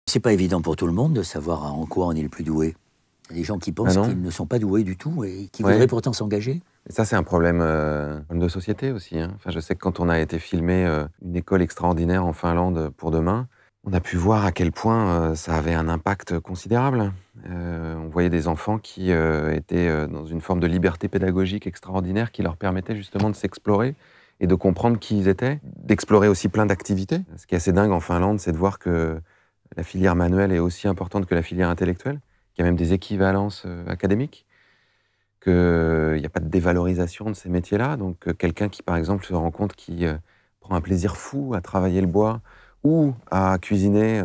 C'est pas évident pour tout le monde de savoir en quoi on est le plus doué. Il y a des gens qui pensent qu'ils ne sont pas doués du tout et qui voudraient pourtant s'engager. Et ça, c'est un problème de société aussi. Hein. Enfin, je sais que quand on a été filmer une école extraordinaire en Finlande pour demain, on a pu voir à quel point ça avait un impact considérable. On voyait des enfants qui étaient dans une forme de liberté pédagogique extraordinaire qui leur permettait justement de s'explorer et de comprendre qui ils étaient, d'explorer aussi plein d'activités. Ce qui est assez dingue en Finlande, c'est de voir que la filière manuelle est aussi importante que la filière intellectuelle, qu'il y a même des équivalences académiques, qu'il n'y a pas de dévalorisation de ces métiers-là. Donc quelqu'un qui, par exemple, se rend compte qu'il prend un plaisir fou à travailler le bois ou à cuisiner,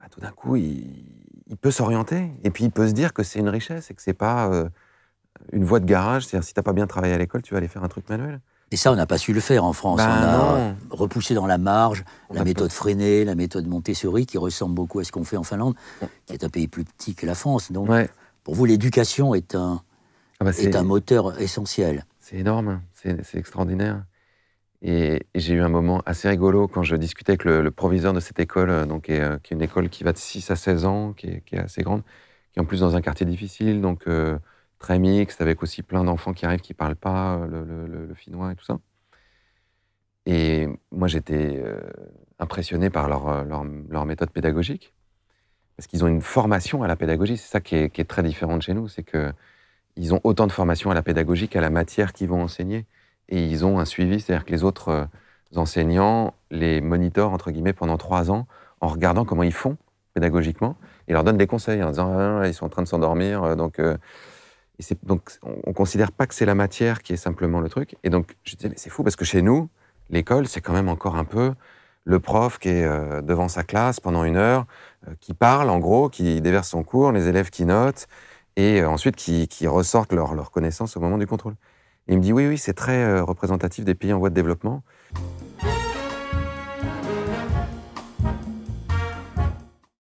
tout d'un coup, il peut s'orienter. Et puis, il peut se dire que c'est une richesse et que c'est pas une voie de garage. C'est-à-dire, si tu n'as pas bien travaillé à l'école, tu vas aller faire un truc manuel. Et ça, on n'a pas su le faire en France. On a repoussé dans la marge la méthode Freinet, la méthode Montessori, qui ressemble beaucoup à ce qu'on fait en Finlande, qui est un pays plus petit que la France. Donc, pour vous, l'éducation est un moteur essentiel. C'est énorme, c'est extraordinaire. Et j'ai eu un moment assez rigolo quand je discutais avec le proviseur de cette école, qui est une école qui va de 6 à 16 ans, qui est assez grande, qui est en plus dans un quartier difficile, donc très mixte, avec aussi plein d'enfants qui arrivent qui ne parlent pas le finnois et tout ça. Et moi, j'étais impressionné par leur méthode pédagogique, parce qu'ils ont une formation à la pédagogie. C'est ça qui est très différent de chez nous, c'est qu'ils ont autant de formation à la pédagogie qu'à la matière qu'ils vont enseigner. Et ils ont un suivi, c'est-à-dire que les autres enseignants les monitorent, entre guillemets, pendant 3 ans, en regardant comment ils font pédagogiquement, et leur donnent des conseils, en disant ils sont en train de s'endormir, donc on ne considère pas que c'est la matière qui est simplement le truc. Et donc, je disais, mais c'est fou, parce que chez nous, l'école, c'est quand même encore un peu le prof qui est devant sa classe pendant 1 heure, qui parle, en gros, qui déverse son cours, les élèves qui notent, et ensuite qui ressortent leur connaissance au moment du contrôle. Et il me dit, oui, c'est très représentatif des pays en voie de développement.